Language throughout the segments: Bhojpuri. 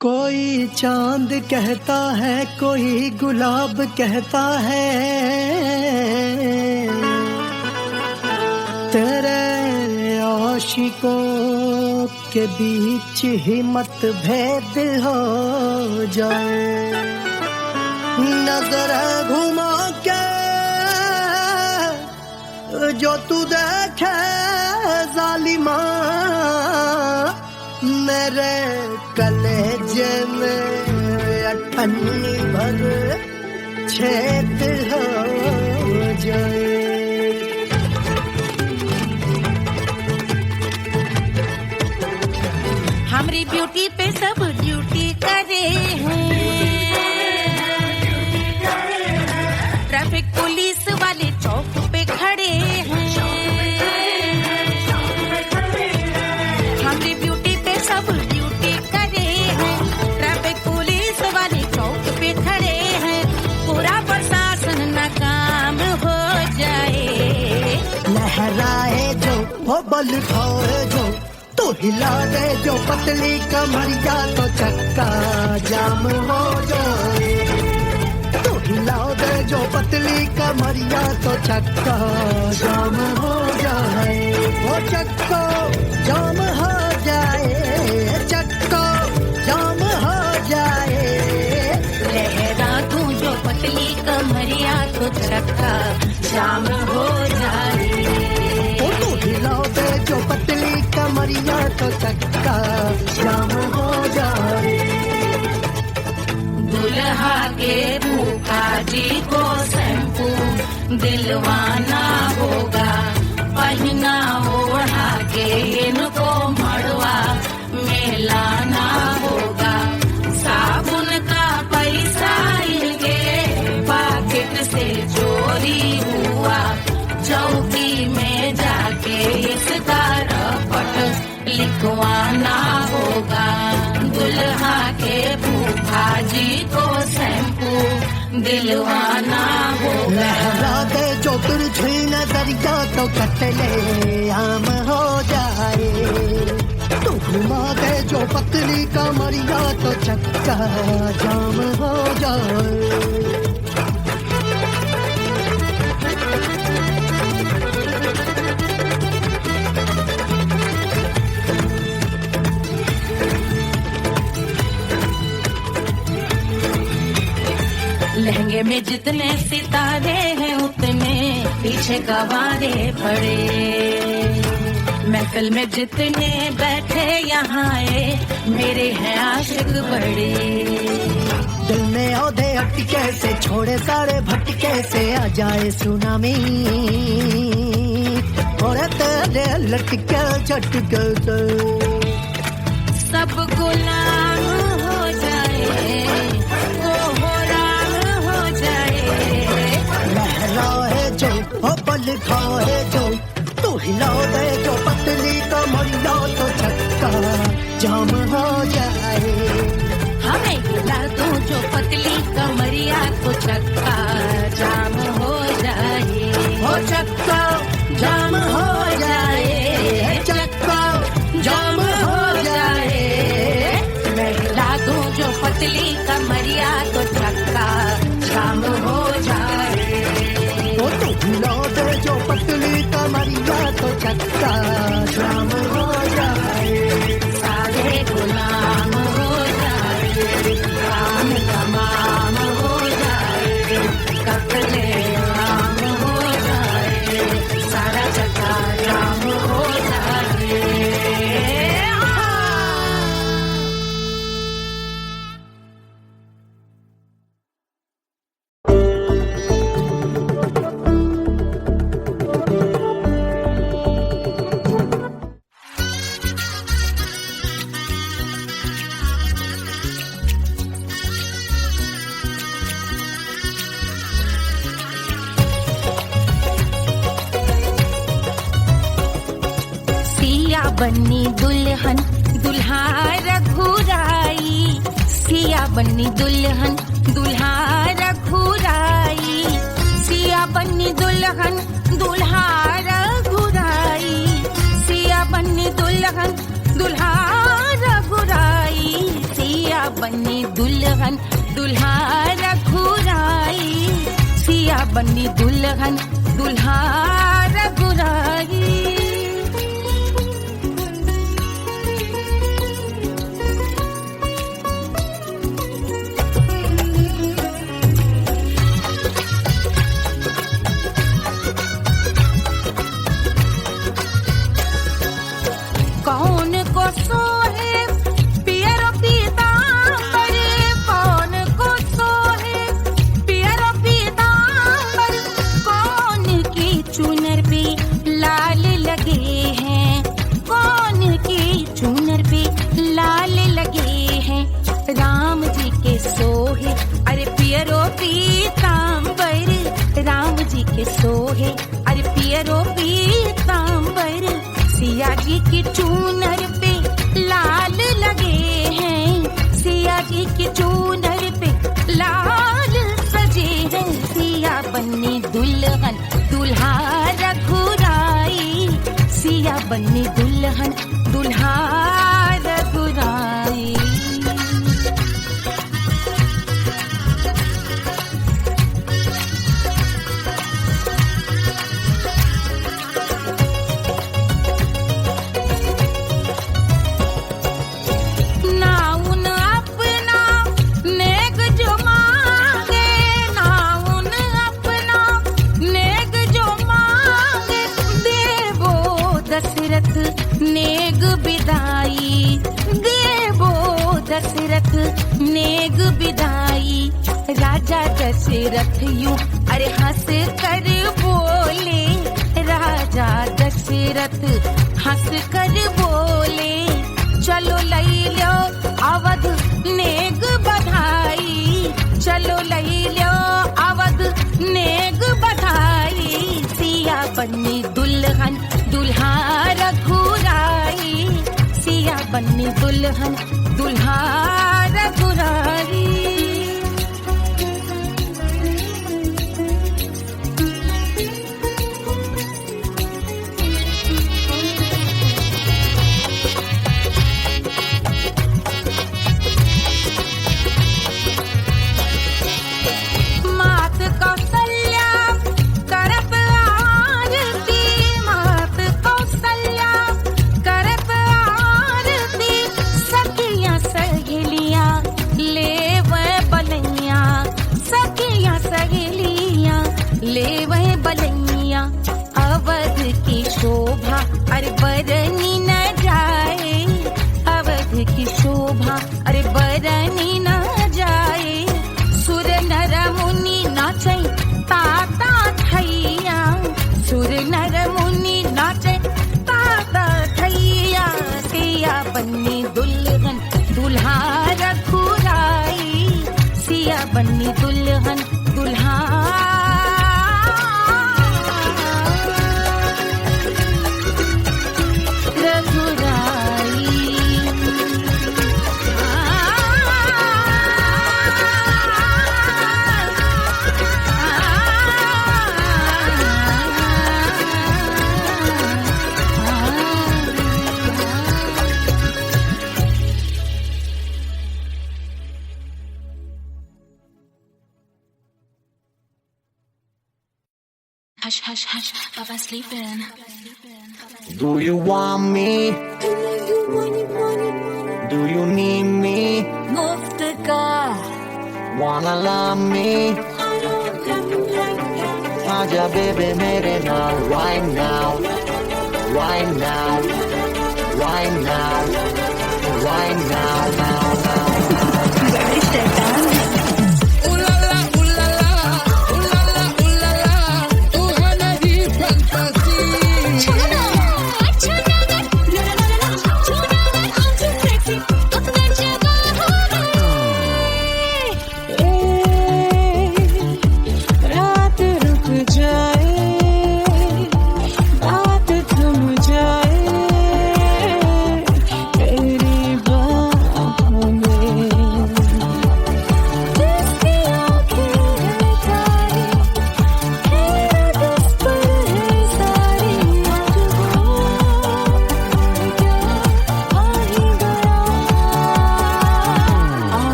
कोई चांद कहता है, कोई गुलाब कहता है, तेरे आशिकों के बीच ही मतभेद हो जाए। नजर घुमा के जो तू देखे जालिमा, मेरे कलेजे में अठन्नी भर छेद हो जाए। हमारी ब्यूटी पे सब ड्यूटी करे हैं। ट्रैफिक पुलिस वाले चौक पे खड़े हैं। हमारी ब्यूटी पे सब ड्यूटी करे हैं। ट्रैफिक पुलिस वाले चौक पे खड़े हैं। पूरा प्रशासन नाकाम हो जाए। लहराए जो वो बल खाए जो, तो हिला दे जो पतली कमरिया, तो चक्का जाम हो जाए। तो हिला दे जो पतली कमरिया, तो चक्का जाम हो जाए। वो चक्का जाम हो जाए, चक्का जाम हो जाए। लहरा तू जो पतली कमरिया, तो चक्का जाम हो जाए। तो हिला दे जो पतली कमरिया, तो चक्का जाम हो जाए। दुल्हा के भूखा जी को शैम्पू दिलवाना होगा। पहना ओढ़ा के इनको मड़वा में लाना होगा। साबुन का पैसा इनके पॉकेट से चोरी हुआ। चौकी में जाके इसका रपट लिखवाना होगा। दुल्हा के फूफा जी को शैम्पू दिलवाना होगा। लहरा दे जो तुरझी नजरिया, तो कतले आम हो जाए। तू घुमा दे जो पतली कमरिया, तो चक्का जाम हो जाए। लहंगे में जितने सितारे हैं, उतने पीछे गवारे पड़े। महफिल में जितने बैठे यहाँ आए, मेरे हैं आशिक बड़े। दिल में औधे हटके से, छोड़े सारे भटके से, आ जाए सुनामी। और तेरे लटके झटके से सब गुलाम हो जाए, वो हो राम हो जाए। लहराए जो हो बल खाए जो, तू हिला दे जो पतली कमरिया, तो चक्का जाम हो जाए। हमें हिला दो जो पतली कमरिया, तो चक्का जाम हो जाए। हो चक्का जाम हो जाए, चक्का जाम हो जाए। मैं हिला दूं जो पतली कमरिया, तो चक्का जाम हो जाए। तो तू हिला दे जो पतली कमरिया, तो चक्का जाम हो जाए। सारे गुलाम हो जाए, काम तमाम हो जाए। कतले आम हो जाए, सारा चक्का जाम हो जाए। बन्नी दुल्हन दुल्हा रघुराई। सिया बन्नी दुल्हन दुल्हा रघुराई। सिया बन्नी दुल्हन दुल्हा रघुराई। सिया बन्नी दुल्हन दुल्हा रघुराई। सिया बनी दुल्हन दुल्हा रघुराई, सिया बनी दुल्हन दुल्हा रघुराई। कौन को सोहे पियरो पीतांबर, कौन को सोहे पियरो पीतांबर, कौन की चुनर पे लाल लगे हैं, कौन की चुनर पे लाल लगे हैं। राम जी के सोहे अरे पियरो पीतांबर, राम जी के सोहे अरे पियरो पीतांबर, सिया जी की चूनर पे लाल लगे हैं, सिया जी की चूनर पे लाल सजे हैं। सिया बनी दुल्हन दुल्हा रघुराई, सिया बनी दुल्हन दुल्हा रघुराई। नेग बिदाई देवो दशरथ नेग बिदाई, राजा दशरथ यूं अरे हंस कर बोले, राजा दशरथ हंस कर बोले, चलो लई लो अवध नेग बधाई, चलो लई लो अवध नेग बधाई। सिया बनी दुल्हन दुल्हा रघुराई, सिया बनी दुल्हन दुल्हा रघुराई। ले वह बलैया अवध की शोभा अरे बरनी न जाए, अवध की शोभा अरे बरनी न जाए। सुर नर मुनि नाचे ताता थैया, सुर नर मुनि नाचे ताता थैया। सिया बनी दुल्हन दुल्हा रघुराई, सिया बनी दुल्हन दुल्हा Hush, hush, hush, Papa sleeping. Do you want me? Do you need me? मुफ्त का Wanna love me? आजा baby मेरे नाल right now, right now, right now, right now, now, now.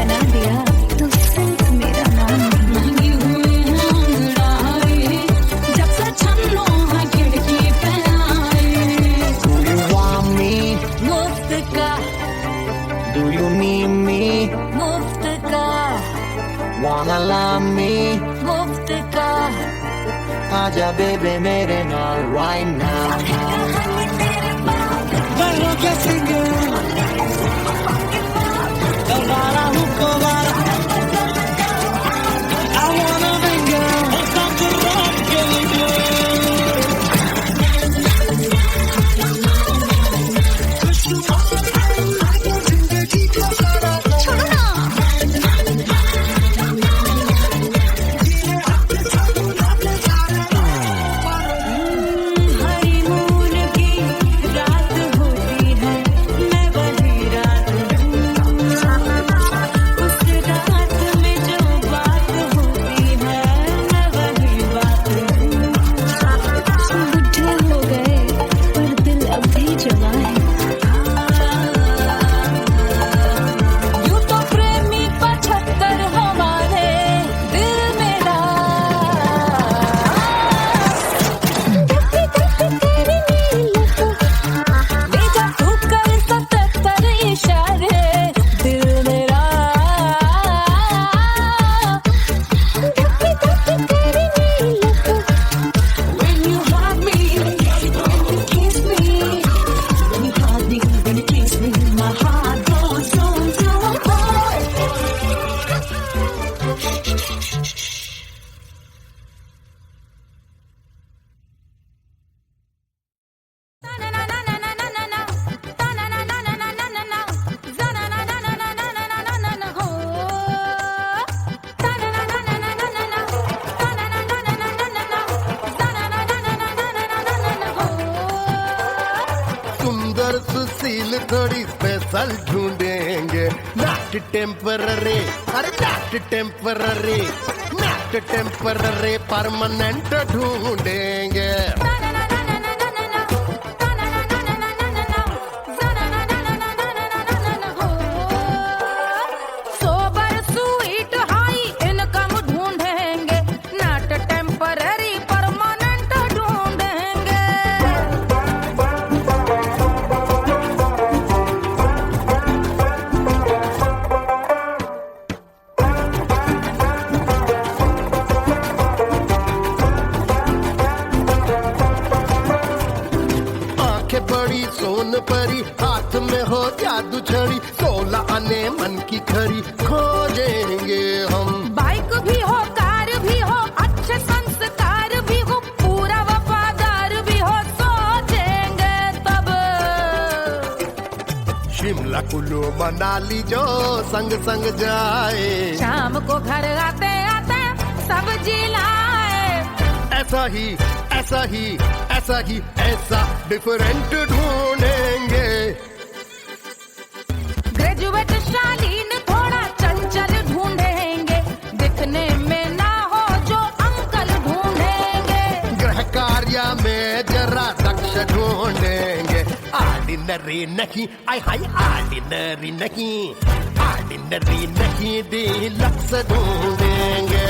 बना दिया तो सिर्फ मेरा नाम महंगी हुई है अंगड़ाई, जब से छन्नों है खिड़की पे आई। Do you want me? मुफ्त का, Do you need me? मुफ्त का, Wanna love me? मुफ्त का। आजा बेबे मेरे नाल right now. Perro que sigue, the bala who cobara. I wanna bring you, stop the rock, honeymoon की रात होती है, मैं वही रात हूँ। उस रात में जो बात होती है, मैं वही बात हूँ। बुढ़े हो गए पर दिल अब भी जवान है। यूं तो प्रेमी 75 हमारे दिल मेरा। भेजा तू कर 77 इशारे दिल मेरा। When you hug me, when you kiss me, when you hug me, when you kiss me, my heart goes zoom, zoom, सुंदर सुशील थोड़ी स्पेशल ढूंढेंगे, नॉट टेम्पररी, अरे not temporary, not temporary, permanent ढूंढेंगे। सोबर स्वीट हाई इनकम ढूंढेंगे, नॉट टेम्पररी परमानेंट ढूंढेंगे। आंखें बड़ी सोन परी, हाथ में हो जादू छड़ी, 16 आने मन की खरी खोजेंगे हम। बाइक भी हो, कार भी हो, अच्छे संस्कार भी हो, पूरा वफादार भी हो, सोचेंगे तब। शिमला कुल्लू मनाली जो संग संग जाए, शाम को घर आते आते सब्जी लाए। ऐसा ही ऐसा ही ऐसा ही ऐसा डिफरेंट ढूंढेंगे। ग्रेजुएट शालीन थोड़ा चंचल ढूंढेंगे, दिखने में ना हो जो अंकल ढूंढेंगे। गृह कार्य में जरा दक्ष ढूंढेंगे, ऑर्डिनरी नहीं, आई हाय ऑर्डिनरी नहीं, ऑर्डिनरी नहीं, डीलक्स ढूंढेंगे।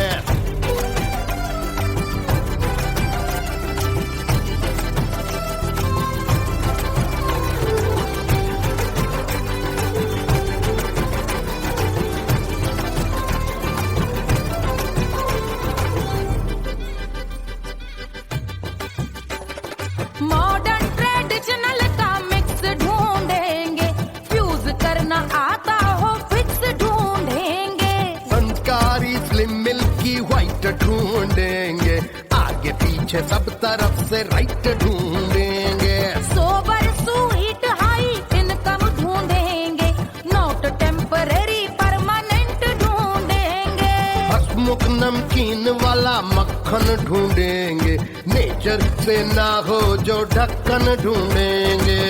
मॉडर्न ट्रेडिशनल का मिक्स ढूंढेंगे, फ्यूज करना आता हो फिक्स ढूंढेंगे। संस्कारी स्लिम मिल्की व्हाइट ढूंढेंगे, आगे पीछे सब तरफ से राइट ढूंढेंगे। सोबर स्वीट हाई इनकम ढूंढेंगे, नॉट टेम्पररी परमानेंट ढूंढेंगे। हसमुख नमकीन वाला मक्खन ढूंढेंगे, नेचर से ना हो जो ढक्कन ढूंढेंगे।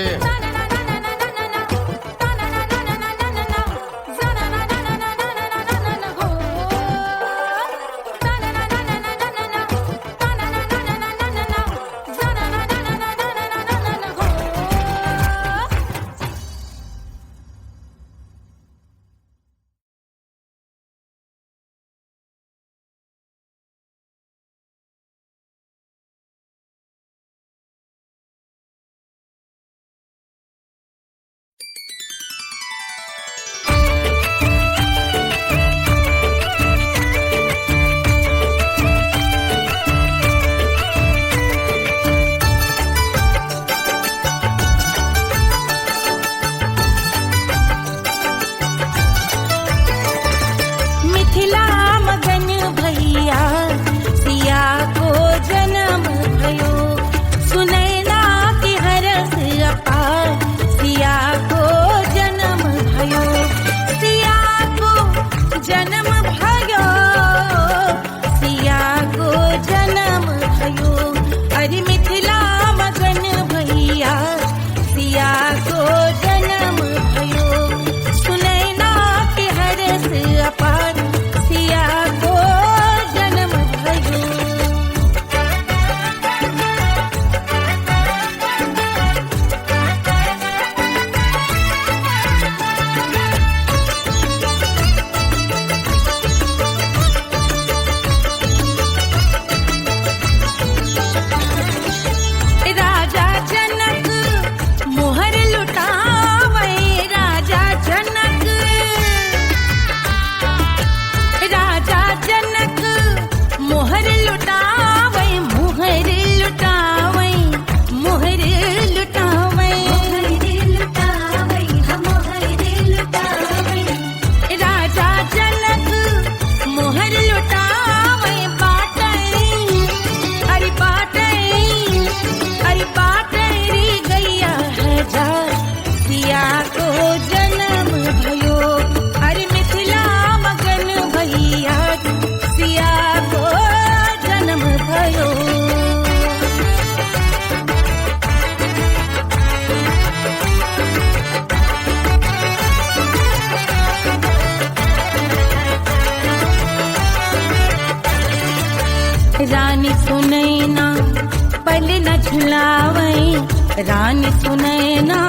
पल न झुलावे रानी सुनैना,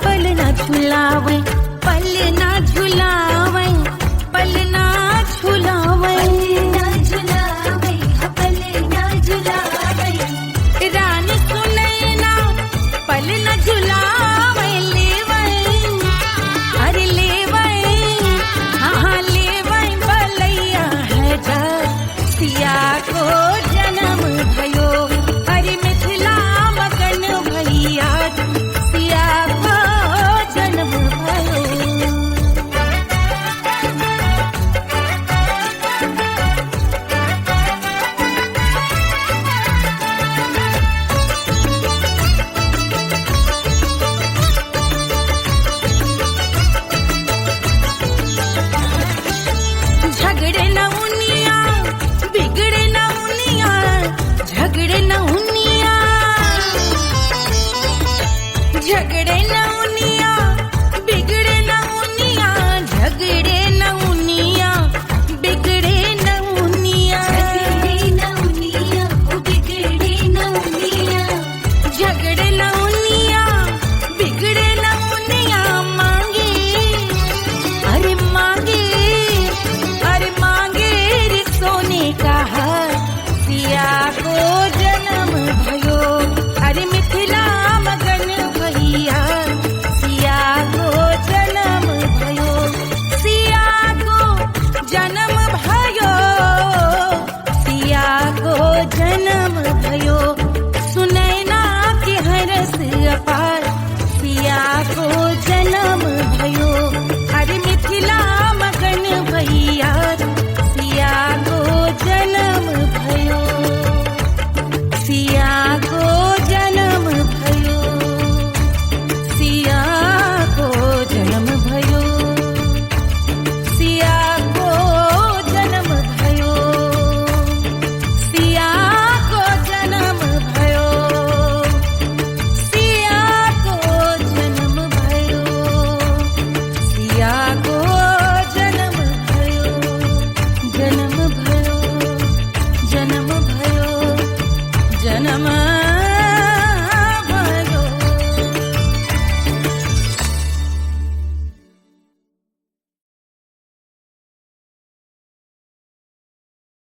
पल न झुलावे, पल न झुलावे, पल न झुलावे, पल न झुलावे, रानी सुनैना पल न झुलावे, लेवे अरे लेवे, हाँ लेवे बलैया है जा सिया को जन्म भयो, अरे मिथिला मगन भैया सिया को जन्म भयो। झगड़े न उनिया बिगड़े न उनिया, झगड़े न उनिया, झगड़े न उनिया बिगड़े न उनिया, झगड़े न उनिया बिगड़े न उनिया, झगड़े न उनिया बिगड़े न उनिया, झगड़े न उनिया बिगड़े न उनिया, मांगे अरे मांगे, अरे मांगे रे सोने का हार सिया को जन्म भयो, अरे मिथिला मगन भैया सिया को जन्म भयो, सिया को जन्म भयो, सिया को जन्म भयो, सुनैना के हरस अपार सिया को जन्म भयो, अरे मिथिला मगन भैया सिया को जन्म भयो, सिया को जन्म भयो, सिया को जन्म भयो, सिया को जन्म भयो, सिया को जन्म भयो, सिया को जन्म भयो, सिया को जन्म भयो, जन्म भयो, जन्म भयो, जन्म भयो।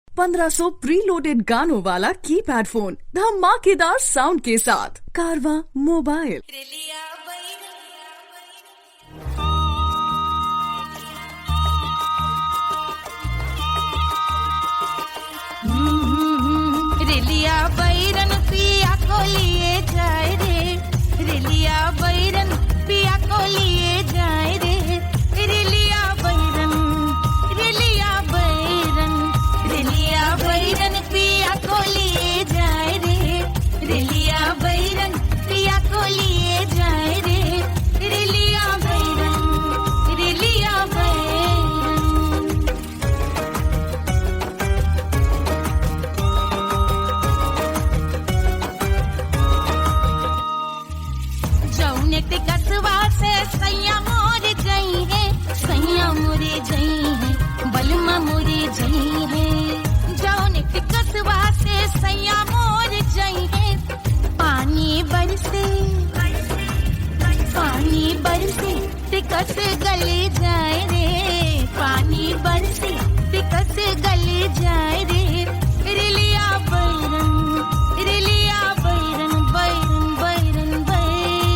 पंद्रह 1500 प्रीलोडेड गानों वाला कीपैड फोन धमाकेदार साउंड के साथ कारवा मोबाइल। रेलिया बैरन पिया को लिए जाए रे, रेलिया बैरन पिया को लिए जाए रे, रेलिया बैरन, रेलिया बैरन, रेलिया बैरन पिया को लिए जाए रे, रेलिया बैरन पिया को लिए जाए रे, रेलिया बैरन, रेलिया बैरन। जौने ते कसवा से सैया मोर जई है, सैया मोरे जई है, बलमा मोरे जई है, जौने ते कसवा से सैया मोर जई है, पानी बरसे, पानी बरसे ते कस गले जाए रे, पानी बरसे ते कस गले जाए रे, रेलिया बैरन, रेलिया बैरन, बैरन बैरन बैरन।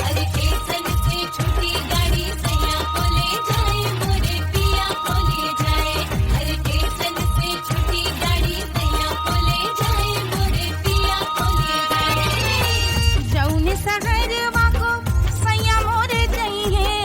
अरे स्टेशन से छुट्टी गाड़ी सैया को ले जाए, मोरे पिया को ले जाए, अरे स्टेशन से छुट्टी गाड़ी सैया को ले जाए, मोरे पिया को ले जाए, जौने शहरवा को सैया मोरे जई है,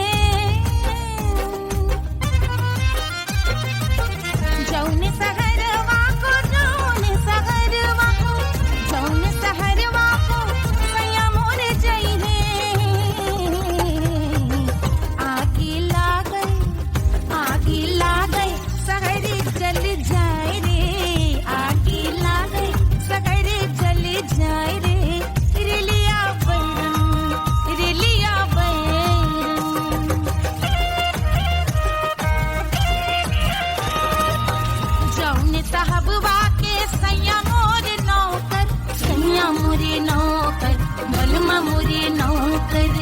मोरे नौकर बलमा मोरे नौकर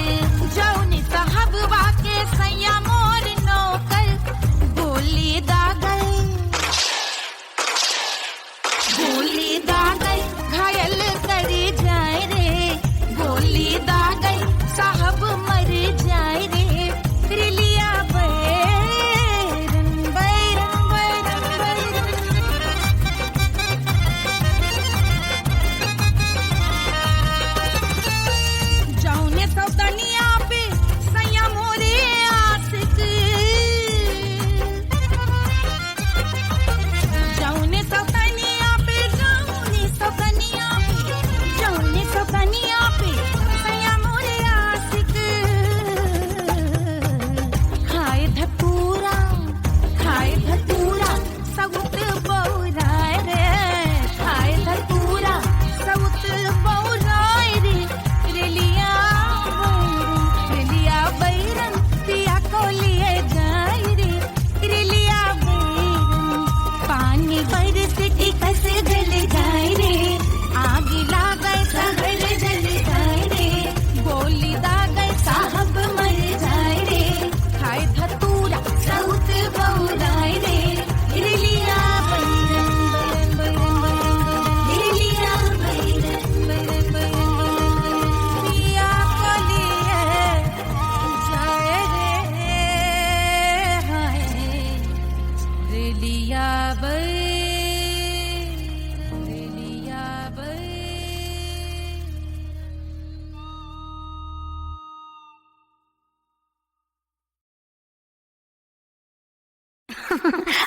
जौन साहब वाके सैया मोर नौकर गोली दागल घायल करे जाए रे गोली दागल साहब मर जाए रे रिलिया बैरन बैरन बैरन बैरन जौने सौतनिया पे सैया मोरे आशिक जौने सौतनिया पे सैया मोरे आशिक खाए धतूरा सउत बौराय रे खाए धतूरा सउत बौराय रे रेलिया बैरन पिया को लिए जाए रे रेलिया बैरन पानी बरस टिकस गल जाए रे आग लागै सहर जल जाए रे गोली दागै साहब मर जाए रे खाए धतूरा सउत बौराय रे रिलिया बैरन बैरन बैरन बैरन पिया को लिए जाए रे हाय रिलिया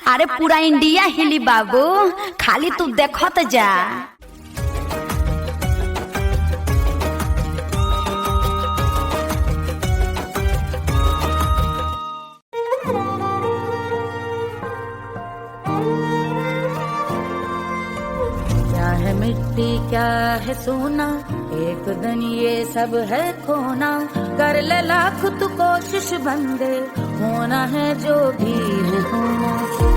अरे पूरा इंडिया हिली बाबू, खाली तू देखत जा। क्या है मिट्टी क्या है सोना, एक दिन ये सब है खोना। कर ले लाख तू कोशिश बंदे, होना है जो भी है होना।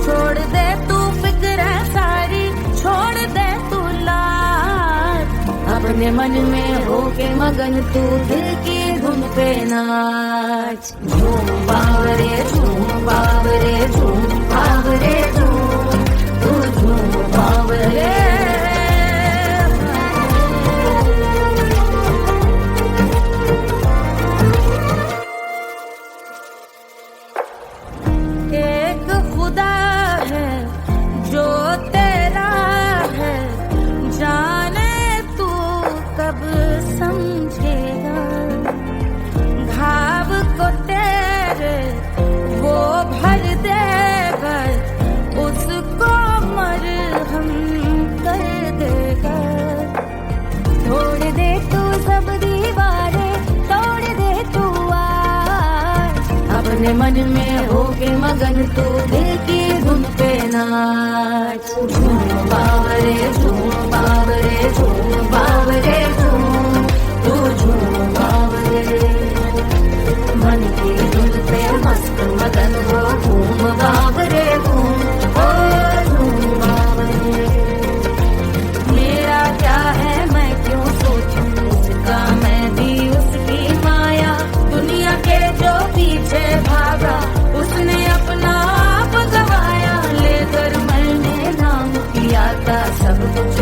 छोड़ दे तू फिक्र सारी, छोड़ दे तू लाज, अपने मन में होके मगन तू दिल की धुन पे नाच। झूम बावरे झूम बावरे झूम बावरे झूम, तू झूम बावरे। एक खुदा है जो तेरा है, जाने तू कब समझेगा। घाव को तेरे वो भर देगा, उसको मरहम कर देगा। तोड़ दे तू सब दीवारें, तोड़ दे तू आज, अपने मन में होके मगन तू दिल की धुन पे नाच। झूम बावरे झूम बावरे झूम बावरे झूम, तू झूम बावरे। मन की धुन पे मस्त मगन हो, घूम बावरे घूम, ओ झूम बावरे। मेरा क्या है मैं क्यों सोचूं, उसका मैं भी उसकी माया। दुनिया के जो पीछे भागा, उसने अपना आप गवाया। लेकर मैंने नाम किया था, सब कुछ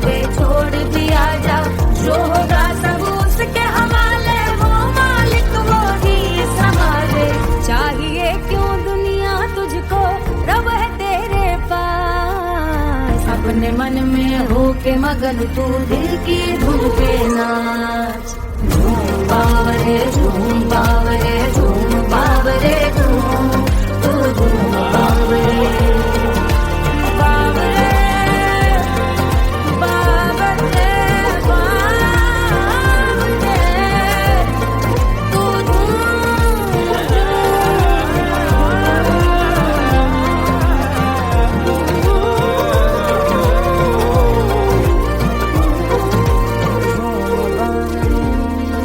पे छोड़ दिया जा। जो होगा सब उसके हवाले, वो मालिक वो ही संभाले। चाहिए क्यों दुनिया तुझको, रब है तेरे पास। अपने मन में होके मगन तू दिल की धुन पे नाच। झूम बावरे झूम बावरे झूम बावरे झूम, तू झूम बावरे। बावरे बावरे बावरे, तू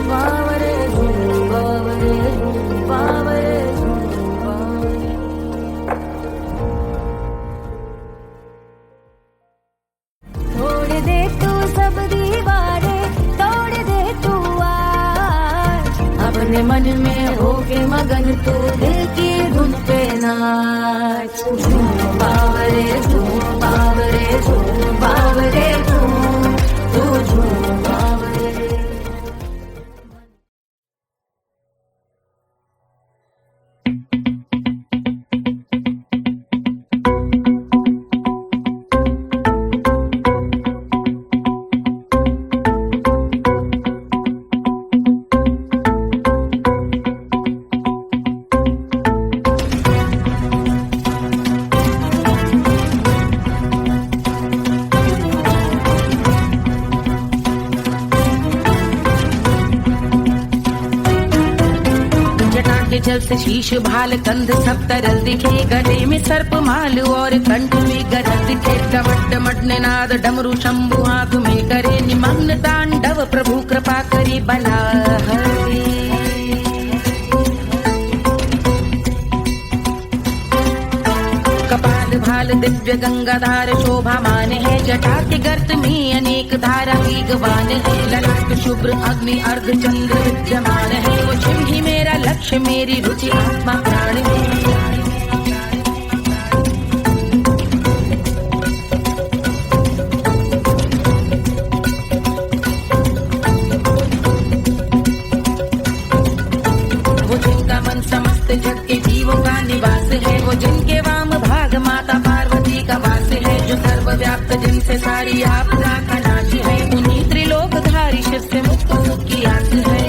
बावरे झूम बावरे झूम बावरे झूम। नाच झूम बावरे झूम बावरे झूम बावरे झूम तू झूम बावरे। जल से शीश भाल कंध सब तरल दिखे, गले में सर्प माल और कंठ में गरज दिखे। डमट डमट निनाद डमरू शंभु आंख में करे निमग्न तांडव, प्रभु कृपा करे बला हरे। कपाल भाल दिव्य गंगाधार शोभामान है, जटा के गर्त में अनेक धारा वेगवान है। ललाट शुभ्र अग्नि अर्ध चंद्र विद्यमान है, वो शिव ही मेरा लक्ष्य मेरी रुचि आत्मा प्राण है। वो जिनका मन समस्त जग के जीवों का निवास है, वो जिनके वाम भाग माता पार्वती का वास है। जो सर्वव्याप्त जिनसे सारी आपदा का नाश है, उन्हीं त्रिलोकधारी शिव से मुक्त सुख की आस है।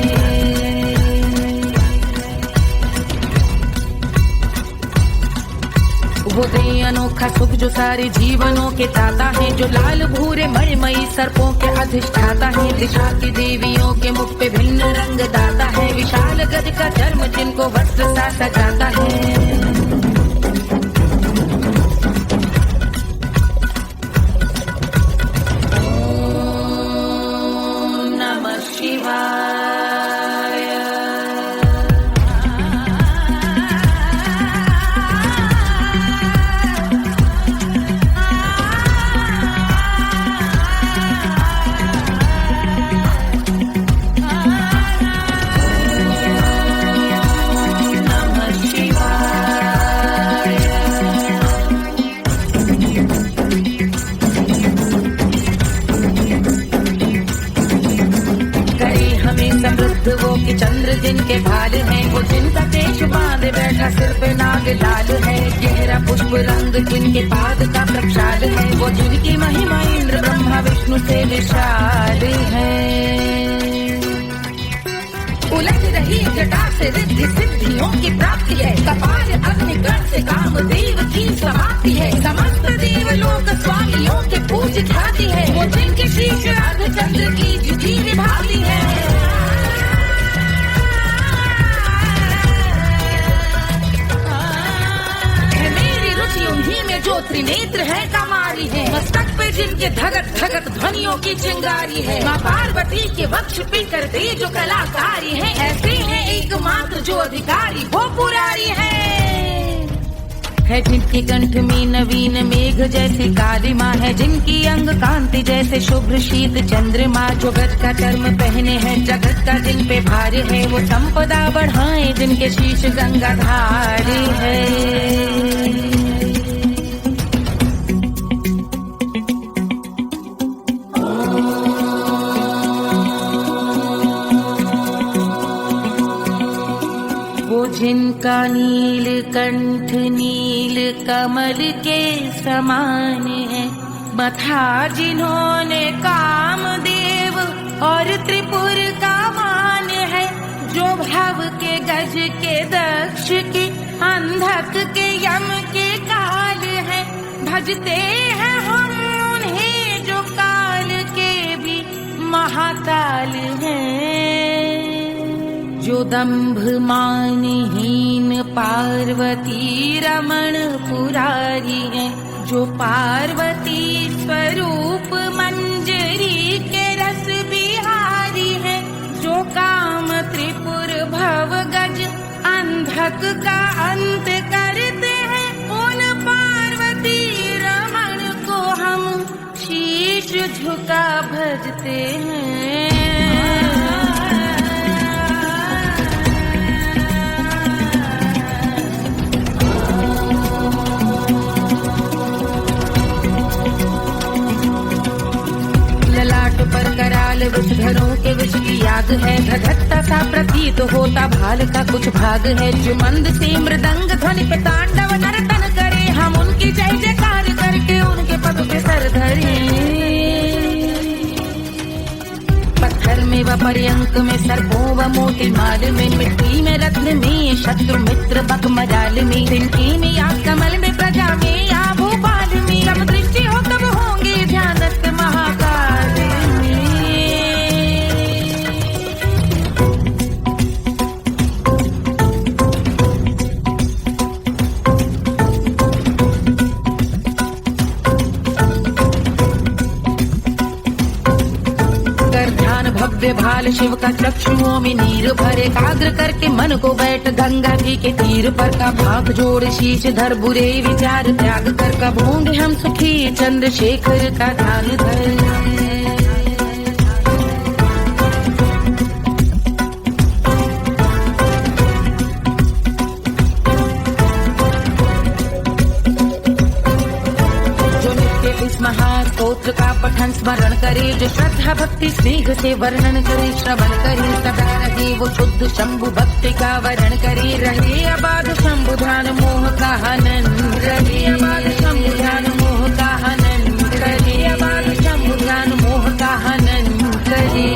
वो दे अनोखा सुख जो सारे जीवनों के दाता है, जो लाल भूरे मणिमयी सर्पों के अधिष्ठाता है। दिशा की देवियों के मुख पे भिन्न रंग दाता है, विशाल गज का चर्म जिनको वस्त्र सा सजाता है। वो कि चंद्र जिनके भाल हैं, वो जिनका केश बांधे बैठा सिर पे नाग लाल है। गहरा पुष्प रंग जिनके पाद का प्रक्षाल है, वो जिनकी महिमा इंद्र ब्रह्मा विष्णु से विशाल है। उलझ रही जटा से रिद्धि सिद्धियों की प्राप्ति है, कपाल अग्निगण से कामदेव की समाप्ति है। समस्त देवलोक स्वामियों के पूज ख्याति है, वो जिनके शीश अर्ध चंद्र की जुटी निभाती है। उन्हीं में जो त्रिनेत्र है कमारी है, मस्तक पे जिनके धगत धगत ध्वनियों की चिंगारी है। माँ पार्वती के वक्ष पे करते जो कलाकारी है, ऐसे हैं एकमात्र जो अधिकारी वो पुरारी है। जिनके कंठ में नवीन मेघ जैसे कालिमा है, जिनकी अंग कांति जैसे शुभ्र शीत चंद्रमा। जो गज का चर्म पहने हैं जगत का जिन पे भार है, वो संपदा बढ़ाए जिनके शीश गंगाधार है। जिनका नील कंठ नील कमल के समान है, मथा जिन्होंने कामदेव और त्रिपुर का मान है। जो भव के गज के दक्ष के अंधक के यम के काल है, भजते हैं हम उन्हें जो काल के भी महाकाल हैं। जो दंभ मानहीन पार्वती रमण पुरारी है, जो पार्वती स्वरूप मंजरी के रस बिहारी है। जो काम त्रिपुर भव गज अंधक का अंत करते हैं, उन पार्वती रमण को हम शीश झुका भजते हैं। राग है, धधकता सा प्रतीत होता भाल का कुछ भाग है, जो मंद से मृदंग ध्वनि पे तांडव नर्तन करे, हम उनकी जय जयकार करके उनके पद पे सर धरे। पत्थर में व पर्यंक में सर्पों व मोती माल में, मिट्टी में रत्न में शत्रु मित्र बक मजाल में, तिनकी में या कमल में प्रजा में या भोपाल में, जब दृष्टि हो तब होंगे ध्यानस्थ महाकाल में। भव्य भाल शिव का चक्षुओं में नीर भरे, एकाग्र करके मन को बैठ गंगा जी के तीर पर, का भाग जोड़ शीश धर बुरे विचार त्याग कर, कब होंगे हम सुखी चंद्रशेखर का ध्यान धर। महास्तोत्र का पठन स्मरण करे, जो श्रद्धा भक्ति स्नेह से वर्णन करे, श्रवण करे सदा रहे वो शुद्ध शंभु भक्ति का वरण करे, रहे अबाध शंभु ध्यान मोह का हनन, रहे अबाध शंभु ध्यान मोह का हनन, रहे अबाध शंभु ध्यान मोह का हनन करे।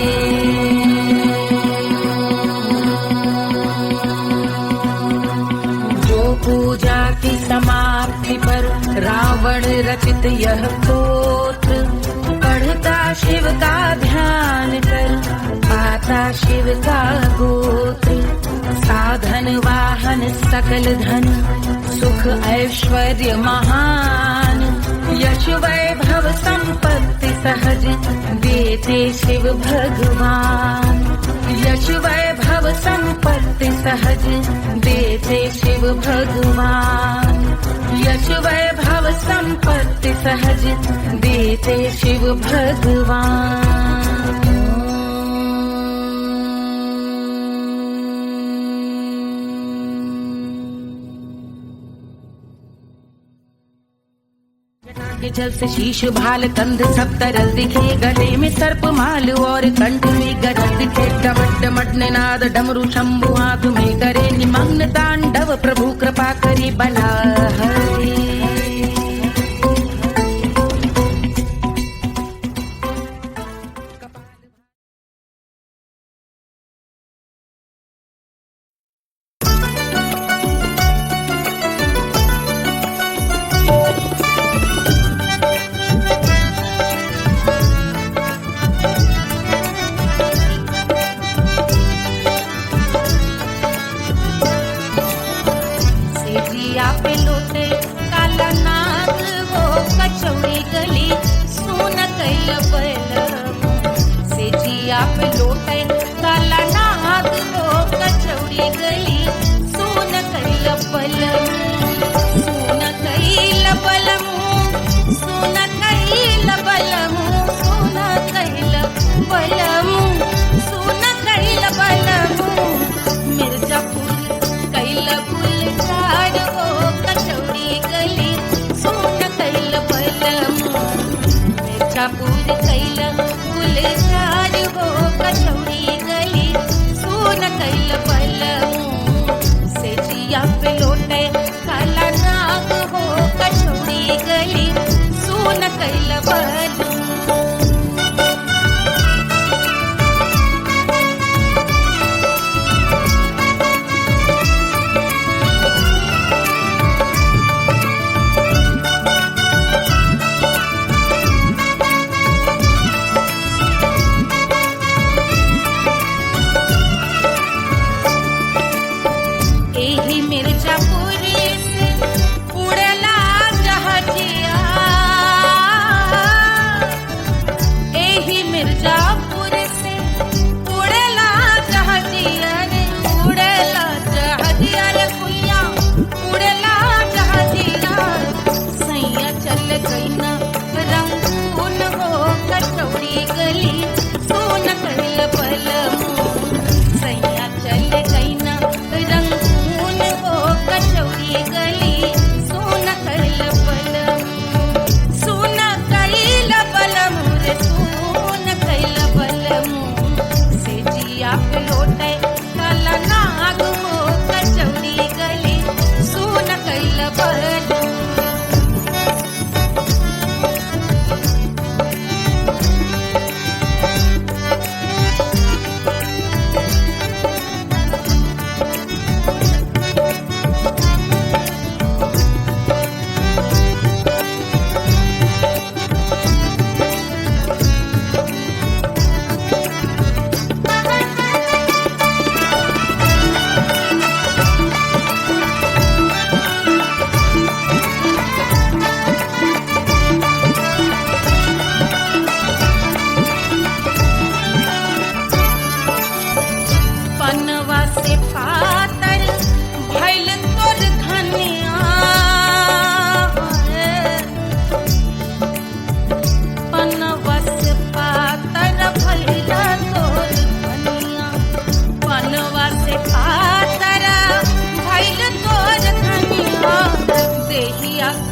पूजा की समाप्ति पर रावण रचित यह स्तोत्र, पढ़ता शिव का ध्यान कर पाता शिव का गोत्र, साधन वाहन सकल धन सुख ऐश्वर्य महान, यश वैभव संपत्ति सहज देते शिव भगवान, यश वैभव संपत्ति सहज देते शिव भगवान, यश वैभव संपत्ति सहज देते शिव भगवान। के जल से शीश भाल कंध सब तरल दिखे, गले में सर्प माल और कंठ में गरज दिखे, डमट डमट निनाद डमरू शंभु हाथ में करे, निमग्न तांडव प्रभु कृपा करे बला हरे।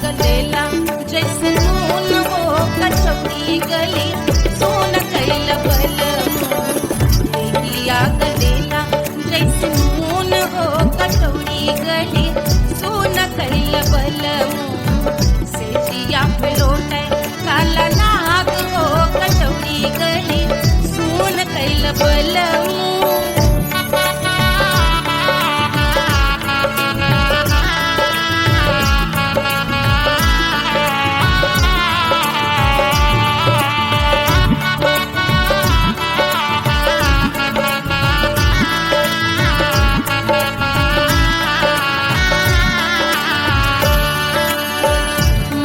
गलेला जैसे नून हो कचौड़ी गली सोन कैल बलमो देहिया गलेला जैसे नून हो कचौड़ी गली सोन कैल बलमो सेजिया पे लौटे काला नाग हो कचौड़ी गली सोन कैल बलमो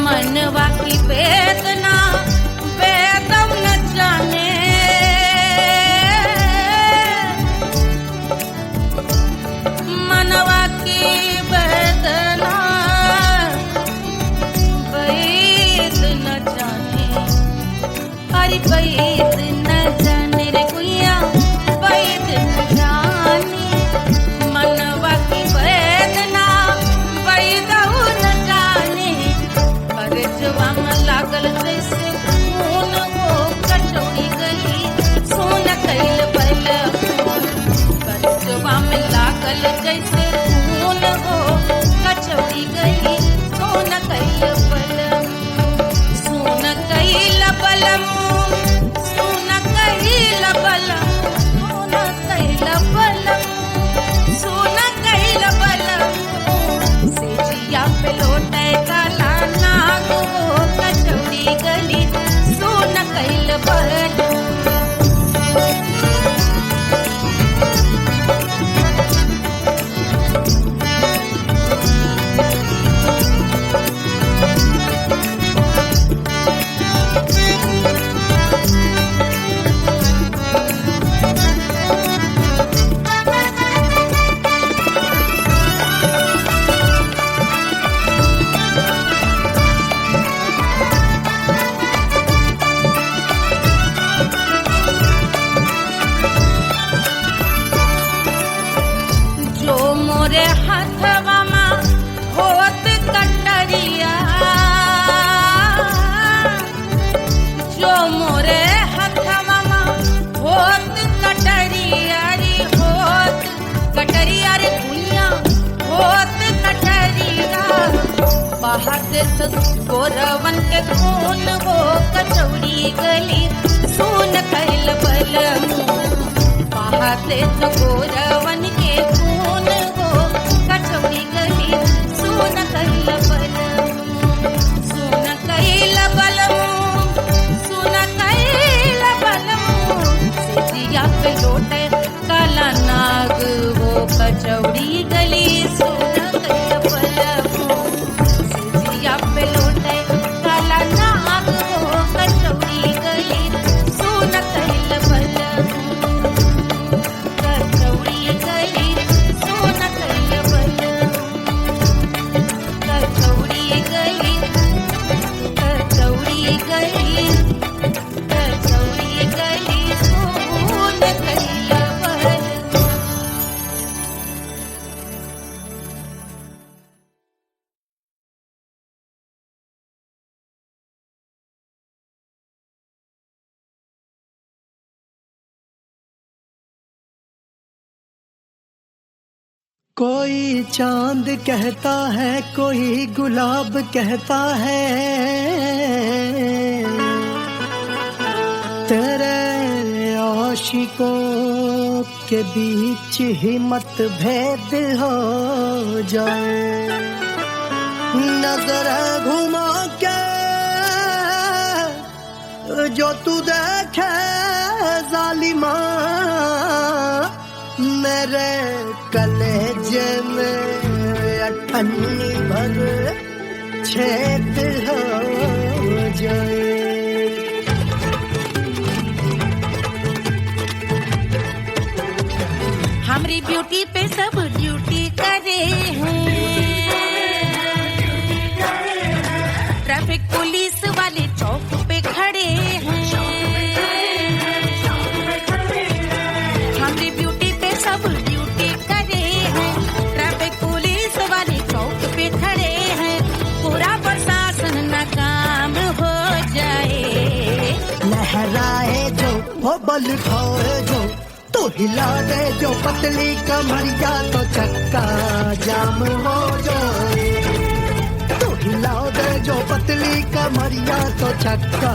मनवा की वेदना वेदम न जाने मनवा की वेदना वेद न जाने अरे वेद न जाने रे गुइया वेद न जाने मनवा की वेदना वेद न जाने जवा में लागल जैसे खून हो कचौड़ी गली सोन कैल बलमो जवा में लागल जैसे खून हो कचौड़ी गली सोन कैल बलमो सोन कैल बलमो सोन कैल बलमो सोन कैल बलमो सेजिया पे लौटे काला नाग हो कचौड़ी गली सोन कैल बलमो जो मोरे हाथवा में होत कटरिया जो मोरे हाथवा में होत कटरिया रे होत कटरिया रे भुइया होत कटरिया बहाते तो गोरवन के खून हो कचौड़ी गली सोन कैल बलमो बहाते तो गोरवन के खून हो कचौड़ी गली सोन कैल बलमो सोन कैल बलमो सोन कैल बलमो सेजिया पे लौटे काला नाग हो कचौड़ी गली सोन कैल बलमो सेजिया पे लौटे काला नाग हो कचौड़ी गली सोन कैल बलमो कचौड़ी गली सोन कैल बलमो कचौड़ी गली कचौड़ी गली कचौड़ी गली सोन कैल बलमो कोई चांद कहता है कोई गुलाब कहता है तेरे आशिकों के बीच ही मतभेद हो जाए नजर घुमा के जो तू देखे जालिमा मेरे कलेजे में अठन्नी भर छेद हो जाए हमारी ब्यूटी पे सब ड्यूटी करे हैं ट्रैफिक पुलिस वाले चौक पे खड़े हैं हमारी ब्यूटी पे सब ड्यूटी करे हैं ट्रैफिक पुलिस वाले चौक पे खड़े हैं पूरा बरस वो बल खाए जो तो हिला दे जो पतली कमरिया तो चक्का जाम हो जाए तो हिला दे जो पतली कमरिया तो चक्का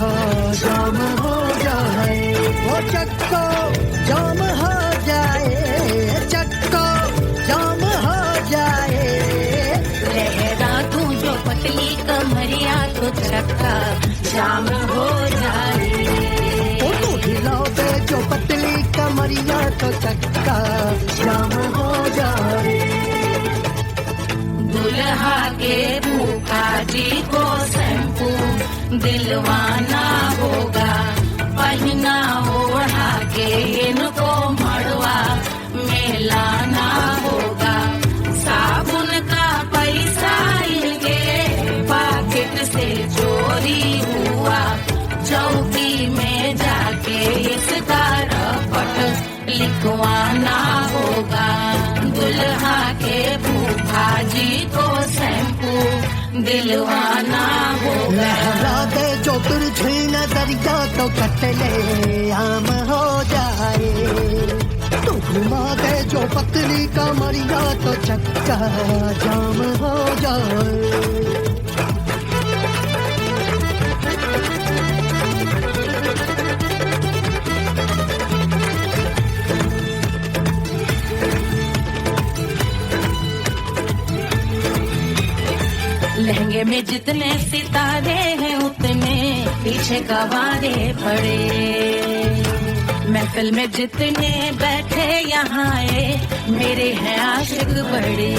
जाम हो जाए वो चक्का जाम हो जाए चक्का जाम हो जाए लहरा दूं जो पतली कमरिया तो चक्का जाम हो जाए ओ तो हिला दे जो पतली कमरिया तो चक्का जाम हो जाए दुल्हा के भूखा जी को शैम्पू दिलवाना होगा पहना ओढ़ा के इनको मड़वा में लाना होगा साबुन का पैसा इनके पाकिट से चोरी हुआ चौकी में जाके इसका रपट लिखवाना होगा दुल्हा के भूखा जी को शैम्पू दिलवाना होगा लहरा दे जो तुरझी नजरिया तो कटले आम हो जाए तू घुमा दे जो पतली कमरिया तो चक्का जाम हो जाए लहंगे में जितने सितारे हैं उतने पीछे गवारे पड़े महफिल में जितने बैठे यहाँ आए मेरे हैं आशिक बड़े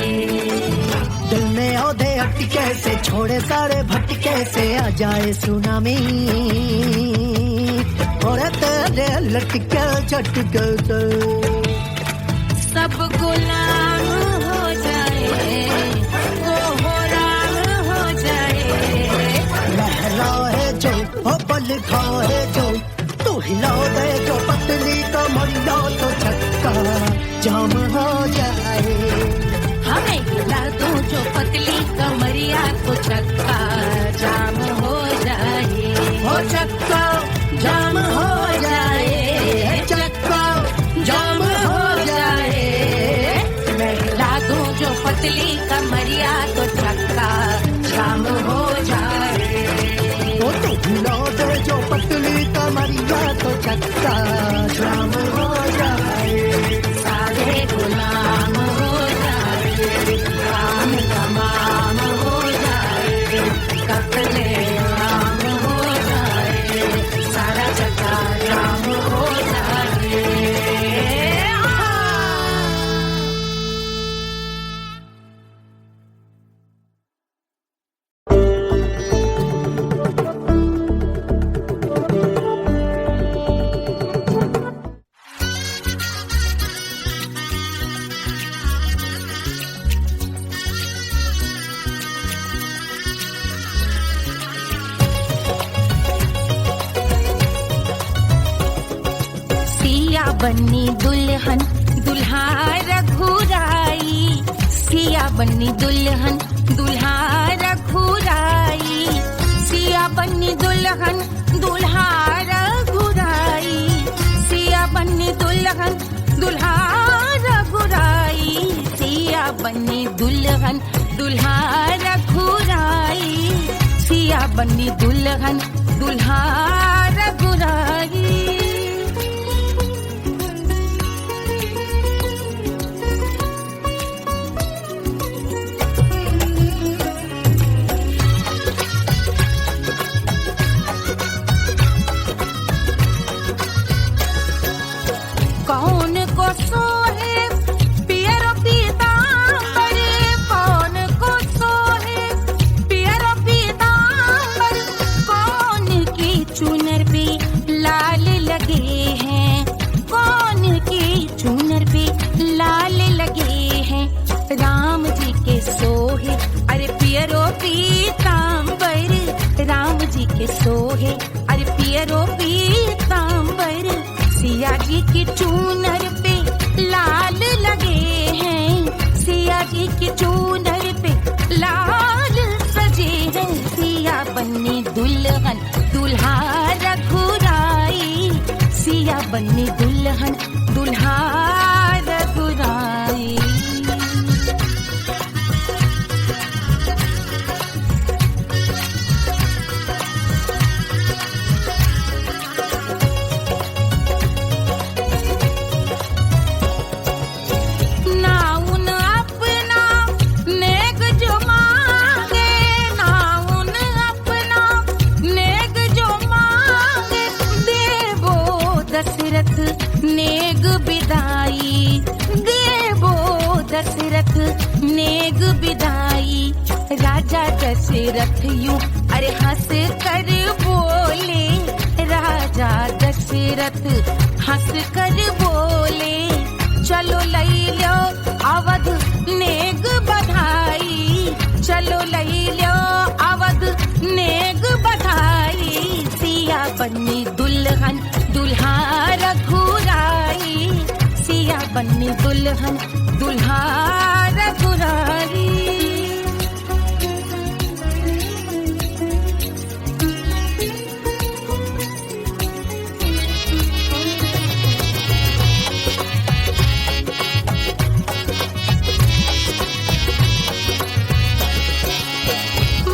दिल में औधे अटके से छोड़े सारे भटके से आ जाए सुनामी और तेरे लटके झटके से सब गुलाम हो जाए लहराए जो ओ पल खाए जो तू हिला दे जो पतली कमरिया तो चक्का जाम हो जाए हमें हिला दो जो पतली कमरिया तो चक्का जाम हो जाए ओ चक्का जाम हो जाए चक्का जाम हो जाए मैं हिला दो जो पतली कमरिया तो चक्का जाम हो जाए ओ तू हिला दे जो पतली कमरिया तो चक्का जाम हो जाए सारे गुलाम हो जाए काम तमाम हो जाए कपड़े आम हो जाए सारा चक्का जाम हो जाए बन्नी दुल्हन दुल्हा रघुराई सिया बन्नी दुल्हन दुल्हा रघुराई सिया बन्नी दुल्हन दुल्हा रघुराई सिया बन्नी दुल्हन दुल्हा रघुराई सिया बन्नी दुल्हन दुल्हा रघुराई सिया बन्नी दुल्हन दुल्हा रघुराई कौन को सोहे पियरो पीतांबर कौन को सोहे पियरो पीतांबर कौन की चुनर पे लाल लगे हैं कौन की चुनर पे लाल लगे हैं राम जी के सोहे अरे पियरो पीतांबर राम जी के सोहे अरे पियरो पीतांबर सिया जी की चूनर पे लाल लगे हैं सिया जी की चूनर पे लाल सजे हैं सिया बन्नी दुल्हन दुल्हा रघुराई सिया बन्नी दुल्हन दुल्हा रघुराई। ना उन अपना नेक जो मांगे, ना उन अपना नेक जो मांगे, देवो दशरथ नेक बिदाई, देवो दशरथ नेक बिदाई। राजा दशरथ यूं अरे हंस कर बोले, राजा दशरथ हंस कर बोले, चलो लई लो अवध नेक बधाई, चलो लई लो अवध नेक बधाई। सिया बन्नी दुल्हन दुल्हा रघुराई, सिया बन्नी दुल्हन दुल्हा रघुराई।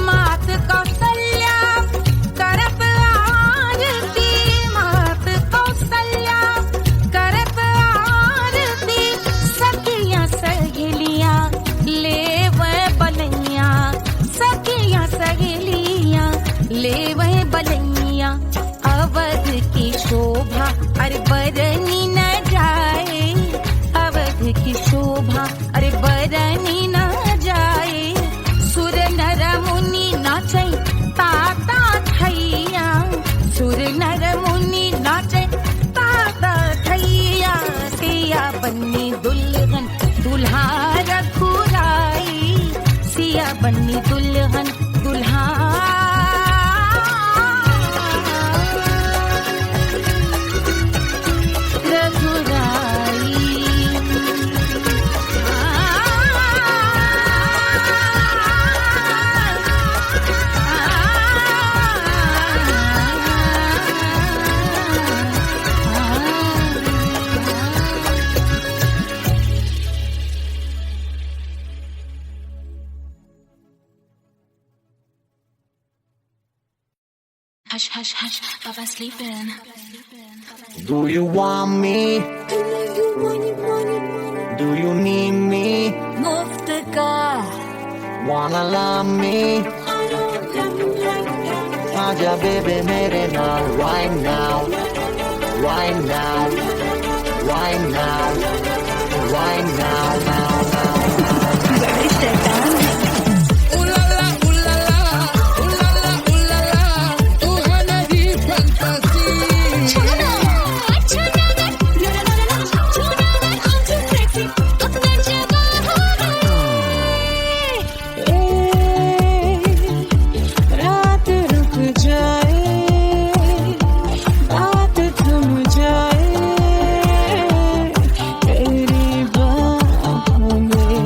मात कौशल्या करत आरती, मात कौशल्या करत आरती, सखियां सहेलियां लेवे बलैया, सखियां सहेलियां लेवे बलैया। अवध की शोभा अरे बरनी न जाए, अवध की शोभा अरे बरनी न जाए। सुर नर मुनि नाचे ताता थैया, सुर नर मुनि नाचे ताता थैया। सिया बन्नी दुल्हन दुल्हा रघुराई, सिया बन्नी दुल्हन दुल्हा Hush, hush, hush, Papa's sleeping. Do you want me? Do you need me? मुफ्त का Wanna love me? आजा baby मेरे नाल right now, right now, right now, right now, now, now. रात रुक जाए, बात थम जाए, तेरी बाहों में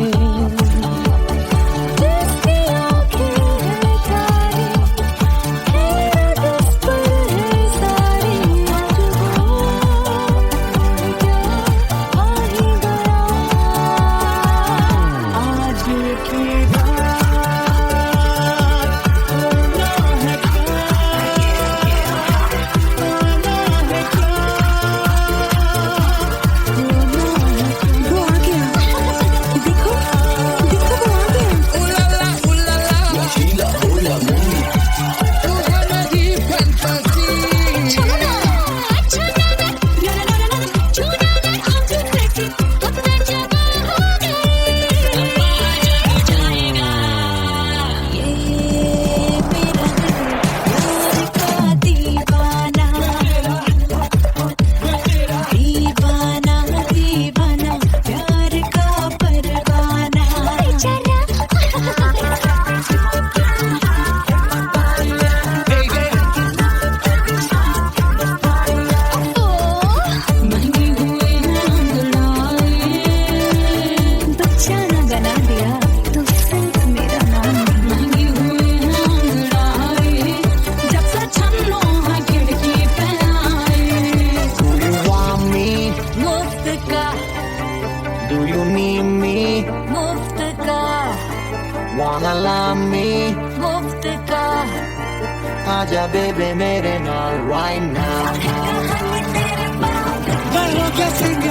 आजा बेबे मेरे नाल right now। मैं हो गया सिंगर